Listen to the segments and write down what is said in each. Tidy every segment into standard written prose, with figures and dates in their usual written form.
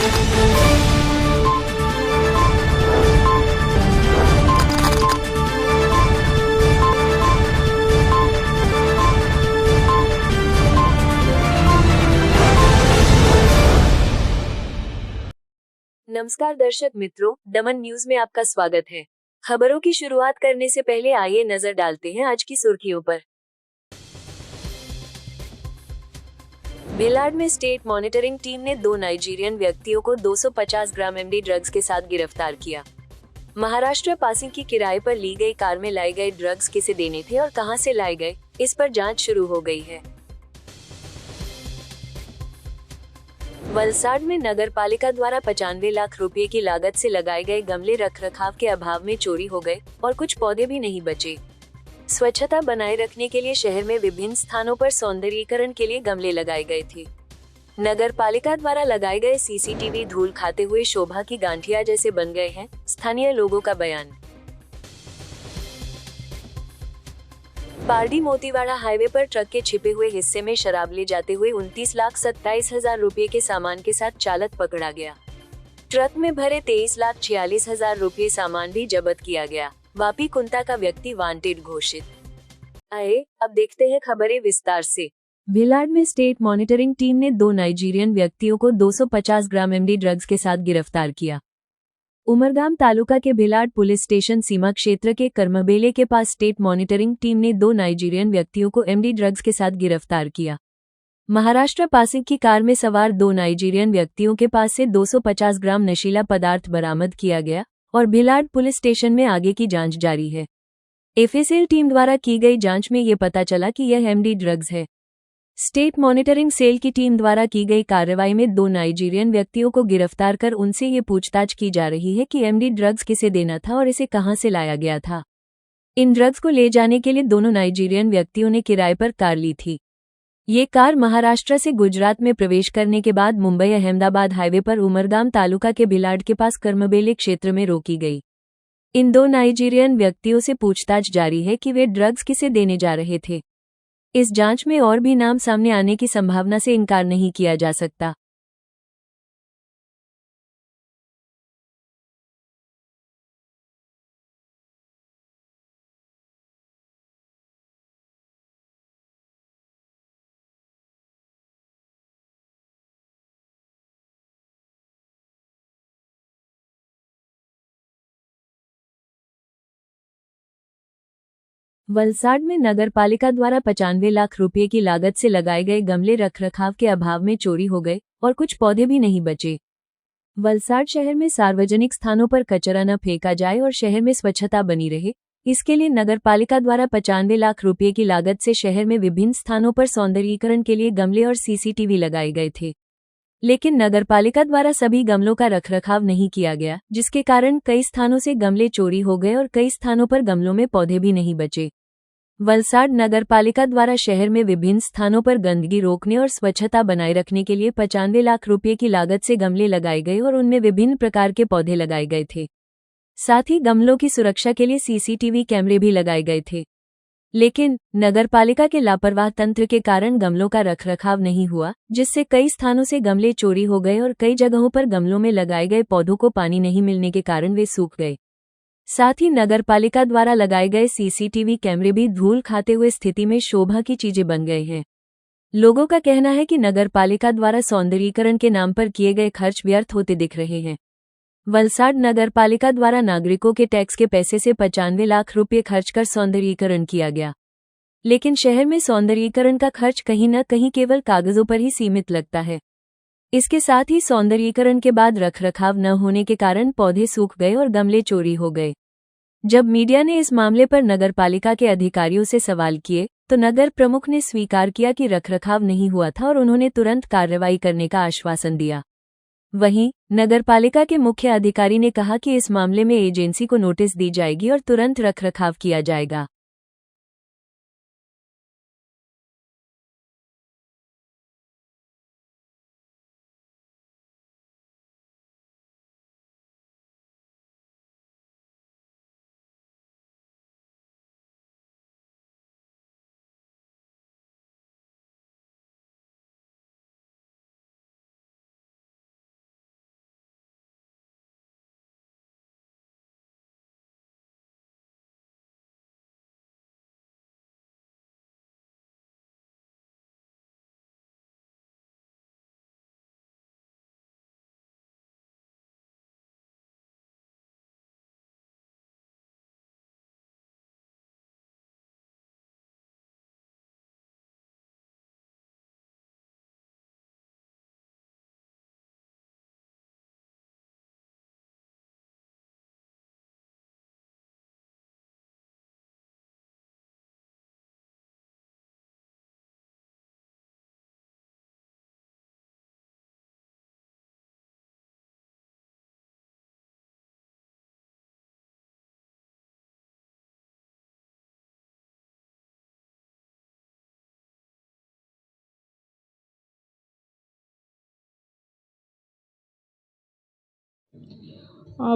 नमस्कार दर्शक मित्रों, दमन न्यूज में आपका स्वागत है। खबरों की शुरुआत करने से पहले आइए नजर डालते हैं आज की सुर्खियों पर। भिलाड में स्टेट मॉनिटरिंग टीम ने 2 नाइजीरियन व्यक्तियों को 250 ग्राम एमडी ड्रग्स के साथ गिरफ्तार किया। महाराष्ट्र पासिंग की किराए पर ली गई कार में लाए गए ड्रग्स किसे देने थे और कहां से लाए गए, इस पर जांच शुरू हो गई है। वलसाड में नगर पालिका द्वारा 95 लाख रुपए की लागत से लगाए गए गमले रखरखाव के अभाव में चोरी हो गए और कुछ पौधे भी नहीं बचे। स्वच्छता बनाए रखने के लिए शहर में विभिन्न स्थानों पर सौंदर्यीकरण के लिए गमले लगाए गए थे। नगर पालिका द्वारा लगाए गए सीसीटीवी धूल खाते हुए शोभा की गांठिया जैसे बन गए हैं, स्थानीय लोगों का बयान। पारडी मोतीवाड़ा हाईवे पर ट्रक के छिपे हुए हिस्से में शराब ले जाते हुए 29,27,000 रुपए के सामान के साथ चालक पकड़ा गया। ट्रक में भरे 23,46,000 रुपए सामान भी जब्त किया गया। वापी कुंता का व्यक्ति वांटेड घोषित। आए अब देखते हैं खबरें विस्तार से। भिलाड में स्टेट मॉनिटरिंग टीम ने 2 नाइजीरियन व्यक्तियों को 250 ग्राम एमडी ड्रग्स के साथ गिरफ्तार किया। उमरगाम तालुका के भिलाड पुलिस स्टेशन सीमा क्षेत्र के कर्मबेले के पास स्टेट मॉनिटरिंग टीम ने 2 नाइजीरियन व्यक्तियों को एमडी ड्रग्स के साथ गिरफ्तार किया। महाराष्ट्र पासिंग की कार में सवार 2 नाइजीरियन व्यक्तियों के पास से 250 ग्राम नशीला पदार्थ बरामद किया गया और भिलाड पुलिस स्टेशन में आगे की जांच जारी है। एफएसएल टीम द्वारा की गई जांच में ये पता चला कि यह एमडी ड्रग्स है। स्टेट मॉनिटरिंग सेल की टीम द्वारा की गई कार्रवाई में 2 नाइजीरियन व्यक्तियों को गिरफ्तार कर उनसे ये पूछताछ की जा रही है कि एमडी ड्रग्स किसे देना था और इसे कहां से लाया गया था। इन ड्रग्स को ले जाने के लिए दोनों नाइजीरियन व्यक्तियों ने किराए पर कार ली थी। ये कार महाराष्ट्र से गुजरात में प्रवेश करने के बाद मुंबई अहमदाबाद हाईवे पर उमरगाम तालुका के भिलाड के पास कर्मबेले क्षेत्र में रोकी गई। इन 2 नाइजीरियन व्यक्तियों से पूछताछ जारी है कि वे ड्रग्स किसे देने जा रहे थे। इस जांच में और भी नाम सामने आने की संभावना से इनकार नहीं किया जा सकता। वलसाड में नगर पालिका द्वारा 95 लाख रुपए की लागत से लगाए गए गमले रखरखाव के अभाव में चोरी हो गए और कुछ पौधे भी नहीं बचे। वलसाड शहर में सार्वजनिक स्थानों पर कचरा न फेंका जाए और शहर में स्वच्छता बनी रहे, इसके लिए नगर पालिका द्वारा 95 लाख रुपए की लागत से शहर में विभिन्न स्थानों पर सौंदर्यीकरण के लिए गमले और सीसीटीवी लगाए गए थे। लेकिन नगर पालिका द्वारा सभी गमलों का रखरखाव नहीं किया गया, जिसके कारण कई स्थानों से गमले चोरी हो गए और कई स्थानों पर गमलों में पौधे भी नहीं बचे। वलसाड नगर पालिका द्वारा शहर में विभिन्न स्थानों पर गंदगी रोकने और स्वच्छता बनाए रखने के लिए 95 लाख रुपए की लागत से गमले लगाए गए और उनमें विभिन्न प्रकार के पौधे लगाए गए थे। साथ ही गमलों की सुरक्षा के लिए सीसीटीवी कैमरे भी लगाए गए थे। लेकिन नगर पालिका के लापरवाह तंत्र के कारण गमलों का रखरखाव नहीं हुआ, जिससे कई स्थानों से गमले चोरी हो गए और कई जगहों पर गमलों में लगाए गए पौधों को पानी नहीं मिलने के कारण वे सूख गए। साथ ही नगर पालिका द्वारा लगाए गए सीसीटीवी कैमरे भी धूल खाते हुए स्थिति में शोभा की चीजें बन गए हैं। लोगों का कहना है कि नगर पालिका द्वारा सौंदर्यीकरण के नाम पर किए गए खर्च व्यर्थ होते दिख रहे हैं। वलसाड नगर पालिका द्वारा नागरिकों के टैक्स के पैसे से 95 लाख रुपए खर्च कर सौंदर्यीकरण किया गया, लेकिन शहर में सौंदर्यीकरण का खर्च कहीं न कहीं केवल कागजों पर ही सीमित लगता है। इसके साथ ही सौंदर्यीकरण के बाद रखरखाव न होने के कारण पौधे सूख गए और गमले चोरी हो गए। जब मीडिया ने इस मामले पर नगर पालिका के अधिकारियों से सवाल किए, तो नगर प्रमुख ने स्वीकार किया कि रखरखाव नहीं हुआ था और उन्होंने तुरंत कार्रवाई करने का आश्वासन दिया। वहीं नगर पालिका के मुख्य अधिकारी ने कहा कि इस मामले में एजेंसी को नोटिस दी जाएगी और तुरंत रखरखाव किया जाएगा।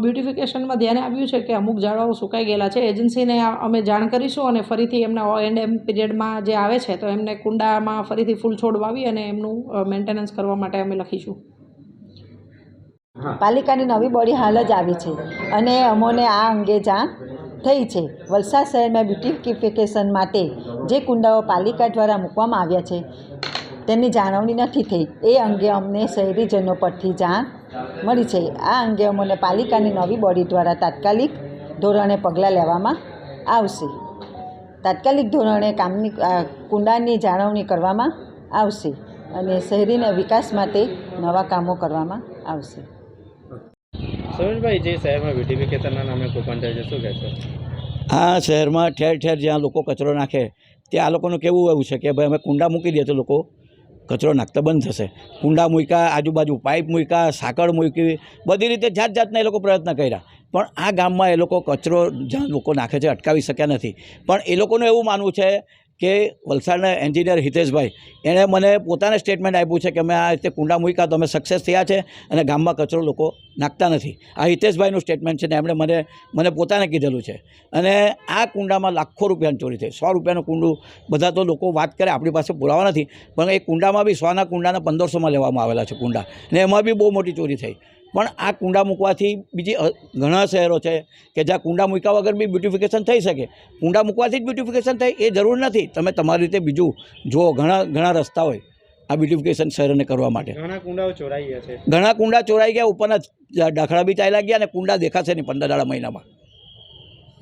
બ્યુટિફિકેશનમાં ધ્યાને આવ્યું છે કે અમુક ઝાડવાઓ સુકાઈ ગયેલા છે. એજન્સીને અમે જાણ કરીશું અને ફરીથી એમના O&M પીરિયડમાં જે આવે છે તો એમને કુંડામાં ફરીથી ફૂલ છોડ વાવી અને એમનું મેન્ટેનન્સ કરવા માટે અમે લખીશું. પાલિકાની નવી બોડી હાલ જ આવી છે અને અમોને આ અંગે જાણ થઈ છે. વલસાડ શહેરમાં બ્યુટિફિકેશન માટે જે કુંડાઓ પાલિકા દ્વારા મૂકવામાં આવ્યા છે તેની જાળવણી નથી થઈ. એ અંગે અમને શહેરીજનો પરથી જાણ મળી છે. આ અંગે અમને પાલિકાની નવી બોડી દ્વારા તાત્કાલિક ધોરણે પગલાં લેવામાં આવશે. તાત્કાલિક ધોરણે કુંડાની જાળવણી કરવામાં આવશે અને શહેરીના વિકાસ માટે નવા કામો કરવામાં આવશે. સમીરભાઈ, જે શહેરમાં બ્યુટિફિકેશનના નામે કૂપન થાય છે, શું કહેશો? આ શહેરમાં ઠેર ઠેર જ્યાં લોકો કચરો નાખે ત્યાં આ લોકોનું કેવું એવું છે કે ભાઈ અમે કુંડા મૂકી દઈએ તો લોકો કચરો નાખતા બંધ થશે. કુંડા મૂક્યા, આજુબાજુ પાઇપ મૂક્યા, સાંકળ મૂકી, બધી રીતે જાત જાતના એ લોકો પ્રયત્ન કર્યા, પણ આ ગામમાં એ લોકો કચરો જ્યાં લોકો નાખે છે અટકાવી શક્યા નથી. પણ એ લોકોનું એવું માનવું છે કે વલસાડના એન્જિનિયર હિતેશભાઈ એણે મને પોતાને સ્ટેટમેન્ટ આપ્યું છે કે અમે આ રીતે કુંડા મૂક્યા તો અમે સક્સેસ થયા છે અને ગામમાં કચરો લોકો નાખતા નથી. આ હિતેશભાઈનું સ્ટેટમેન્ટ છે ને એમણે મને પોતાને કીધેલું છે. અને આ કુંડામાં લાખો રૂપિયાની ચોરી થઈ. 100 રૂપિયાનું કુંડું બધા તો લોકો વાત કરે, આપણી પાસે પુરાવા નથી, પણ એ કુંડામાં બી 100ના કુંડાના 1500માં લેવામાં આવેલા છે કુંડા, અને એમાં બી બહુ મોટી ચોરી થઈ. પણ આ કુંડા મૂકવાથી બીજી ઘણા શહેરો છે કે જ્યાં કુંડા મૂક્યા વગર બી બ્યુટિફિકેશન થઈ શકે. કુંડા મૂકવાથી જ બ્યુટિફિકેશન થાય એ જરૂર નથી. તમે તમારી રીતે બીજું જુઓ, ઘણા રસ્તા હોય આ બ્યુટિફિકેશન શહેરોને કરવા માટે. ઘણા કુંડાઓ ચોરાઈ ગયા છે. ઘણા કુંડા ચોરાઈ ગયા, ઉપરના ડાખડા બી ચાલ્યા ગયા અને કુંડા દેખાશે નહીં 15 દાડા મહિનામાં.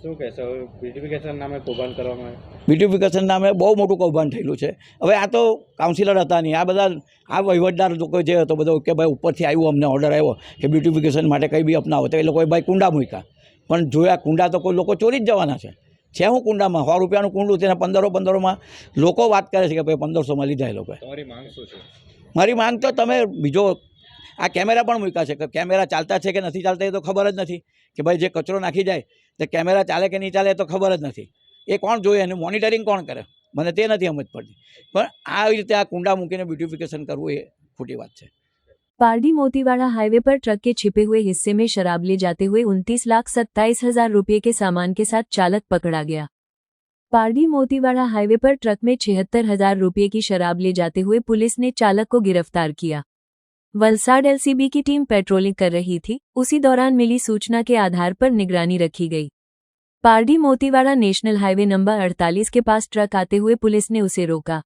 શું કહેશો? બ્યુટિફિકેશન નામે કૌભાંડ કરવામાં આવે. બ્યુટિફિકેશન નામે બહુ મોટું કૌભાંડ થયેલું છે. હવે આ તો કાઉન્સિલર હતા નહીં, આ બધા આ વહીવટદાર લોકો જે હતો બધો કે ભાઈ ઉપરથી આવ્યું, અમને ઓર્ડર આવ્યો કે બ્યુટિફિકેશન માટે કંઈ બી અપનાવો, તો એ લોકોએ ભાઈ કુંડા મૂક્યા. પણ જોયા કુંડા તો કોઈ લોકો ચોરી જ જવાના છે હું કુંડામાં 100 રૂપિયાનું કુંડું તેના 1500માં લોકો વાત કરે છે કે ભાઈ 1500માં લીધા એ લોકોએ. તમારી માંગ શું છે? મારી માંગ તો તમે બીજો આ કેમેરા પણ મૂક્યા છે કે કેમેરા ચાલતા છે કે નથી ચાલતા એ તો ખબર જ નથી. કે ભાઈ જે કચરો નાખી જાય તો કેમેરા ચાલે કે નહીં ચાલે એ તો ખબર જ નથી. એ કોણ જોઈએ, એનું મોનિટરિંગ કોણ કરે, મને તે નથી સમજ પડતી. પણ આ રીતે આ કુંડા મૂકીને બ્यूटिफिकेशन करવું એ ખોટી વાત છે. पारडी मोतीवाड़ा हाईवे पर ट्रक के छिपे हुए हिस्से में शराब ले जाते हुए 29,27,000 रुपये के सामान के साथ चालक पकड़ा गया। पारडी मोतीवाड़ा हाईवे पर ट्रक में 76,000 रुपये की शराब ले जाते हुए पुलिस ने चालक को गिरफ्तार किया। वलसाड एलसीबी की टीम पेट्रोलिंग कर रही थी, उसी दौरान मिली सूचना के आधार पर निगरानी रखी गई। Pardi Motiwada national highway number 48 के पास ट्रक आते हुए पुलिस ने उसे रोका।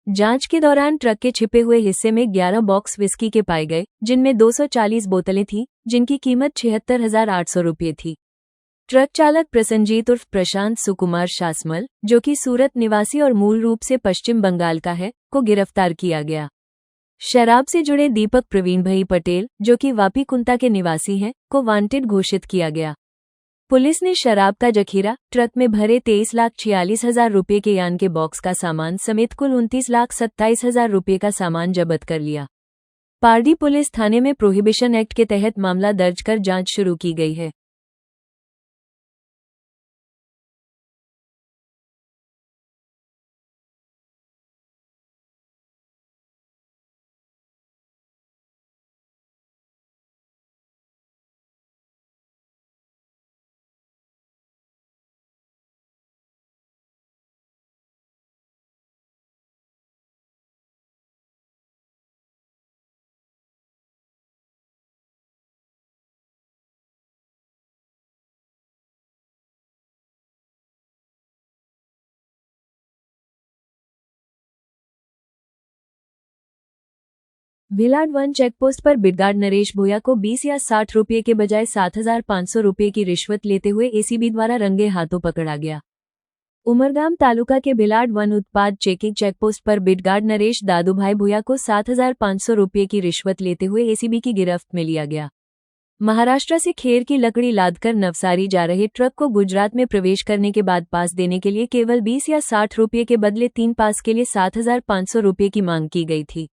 जांच के दौरान ट्रक के छिपे हुए हिस्से में 11 बॉक्स विस्की के पाए गए, जिनमें 240 बोतलें थीं, जिनकी कीमत 76,800 रुपये थी। ट्रक चालक प्रसन्नजीत उर्फ प्रशांत सुकुमार शासमल, जो कि सूरत निवासी और मूल रूप से पश्चिम बंगाल का है, को गिरफ्तार किया गया। शराब से जुड़े दीपक प्रवीण भाई पटेल, जो कि वापी कुंता के निवासी हैं, को वांटेड घोषित किया गया। पुलिस ने शराब का जखीरा, ट्रक में भरे 23,46,000 रुपये के यान के बॉक्स का सामान समेत कुल 29,27,000 रुपये का सामान जब्त कर लिया। पारडी पुलिस थाने में प्रोहिबिशन एक्ट के तहत मामला दर्ज कर जांच शुरू की गई है। भिलाड वन चेकपोस्ट पर बिडगार्ड नरेश भोया को 20 या 60 रुपये के बजाय 7,500 रुपये की रिश्वत लेते हुए एसीबी द्वारा रंगे हाथों पकड़ा गया। उमरगाम तालुका के भिलाड वन उत्पाद चेकिंग चेकपोस्ट पर बिडगार्ड नरेश दादूभाई भोया को 7,500 रुपये की रिश्वत लेते हुए एसीबी की गिरफ्त में लिया गया। महाराष्ट्र से खेर की लकड़ी लादकर नवसारी जा रहे ट्रक को गुजरात में प्रवेश करने के बाद पास देने के लिए केवल 20 या 60 रुपये के बदले 3 पास के लिए 7,500 रुपये की मांग की गई थी।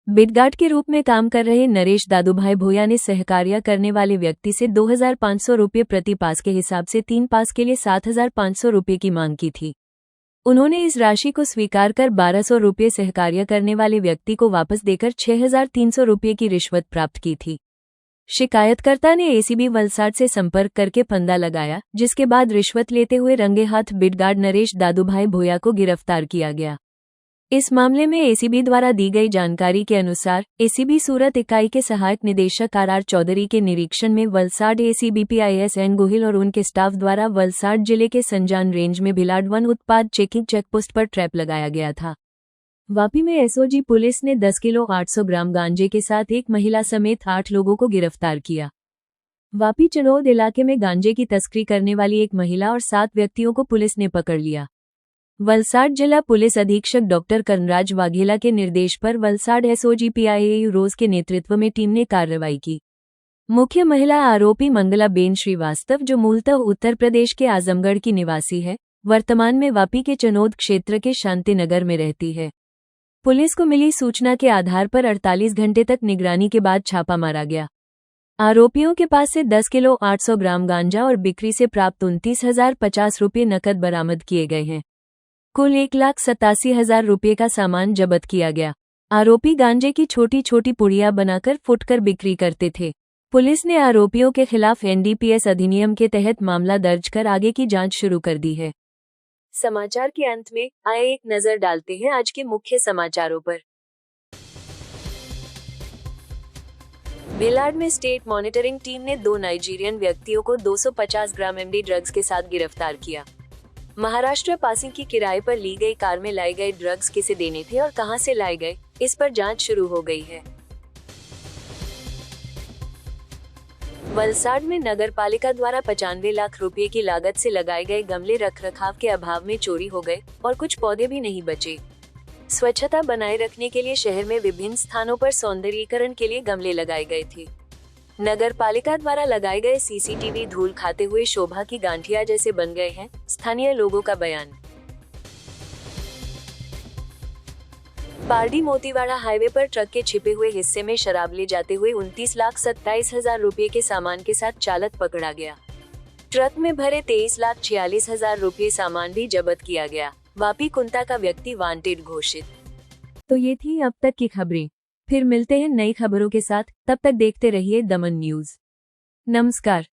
बिडगार्ड के रूप में काम कर रहे नरेश दादूभाई भोया ने सहकार्य करने वाले व्यक्ति से 2,500 रुपये प्रति पास के हिसाब से 3 पास के लिए 7,500 रुपये की मांग की थी। उन्होंने इस राशि को स्वीकार कर 1,200 रुपये सहकार्य करने वाले व्यक्ति को वापस देकर 6,300 रुपये की रिश्वत प्राप्त की थी। शिकायतकर्ता ने एसीबी वलसाड से संपर्क करके फंदा लगाया, जिसके बाद रिश्वत लेते हुए रंगे हाथ बिडगार्ड नरेश दादूभाई भोया को गिरफ्तार किया गया। इस मामले में एसीबी द्वारा दी गई जानकारी के अनुसार एसीबी सूरत इकाई के सहायक निदेशक आर चौधरी के निरीक्षण में Valsad ACB PIS N Gohil और उनके स्टाफ द्वारा वलसाड जिले के संजान रेंज में भिलाड वन उत्पाद चेकिंग चेकपोस्ट पर ट्रैप लगाया गया था। वापी में एसओजी पुलिस ने 10 किलो 800 ग्राम गांजे के साथ एक महिला समेत 8 लोगों को गिरफ्तार किया। वापी चनौद इलाके में गांजे की तस्करी करने वाली एक महिला और 7 व्यक्तियों को पुलिस ने पकड़ लिया। वलसाड जिला पुलिस अधीक्षक डॉक्टर कनराज वाघेला के निर्देश पर वलसाड एसओजी PIAU रोज के नेतृत्व में टीम ने कार्रवाई की। मुख्य महिला आरोपी मंगलाबेन श्रीवास्तव, जो मूलतः उत्तर प्रदेश के आजमगढ़ की निवासी है, वर्तमान में वापी के चनौद क्षेत्र के शांतिनगर में रहती है। पुलिस को मिली सूचना के आधार पर 48 घंटे तक निगरानी के बाद छापा मारा गया। आरोपियों के पास से 10 किलो 800 ग्राम गांजा और बिक्री से प्राप्त 29,050 रुपये नकद बरामद किए गए हैं। कुल 1,87,000 रुपये का सामान जब्त किया गया। आरोपी गांजे की छोटी छोटी पुड़िया बनाकर फुटकर बिक्री करते थे। पुलिस ने आरोपियों के खिलाफ NDPS अधिनियम के तहत मामला दर्ज कर आगे की जांच शुरू कर दी है। समाचार के अंत में आए एक नजर डालते हैं आज के मुख्य समाचारों पर। भिलाड में स्टेट मॉनिटरिंग टीम ने 2 नाइजीरियन व्यक्तियों को 250 ग्राम MD ड्रग्स के साथ गिरफ्तार किया। महाराष्ट्र पासिंग की किराए पर ली गई कार में लाए गए ड्रग्स किसे देने थे और कहां से लाए गए, इस पर जांच शुरू हो गई है। वलसाड में नगर पालिका द्वारा 95 लाख रुपए की लागत से लगाए गए गमले रखरखाव के अभाव में चोरी हो गए और कुछ पौधे भी नहीं बचे। स्वच्छता बनाए रखने के लिए शहर में विभिन्न स्थानों पर सौंदर्यीकरण के लिए गमले लगाए गए थे। नगर पालिका द्वारा लगाए गए CCTV धूल खाते हुए शोभा की गांठिया जैसे बन गए हैं, स्थानीय लोगों का बयान। पारडी मोतीवाड़ा हाईवे पर ट्रक के छिपे हुए हिस्से में शराब ले जाते हुए 29,27,000 रुपये के सामान के साथ चालक पकड़ा गया। ट्रक में भरे 23,46,000 रुपये सामान भी जब्त किया गया। वापी कुंता का व्यक्ति वांटेड घोषित। तो ये थी अब तक की खबरें। फिर मिलते हैं नई खबरों के साथ, तब तक देखते रहिए दमन न्यूज। नमस्कार।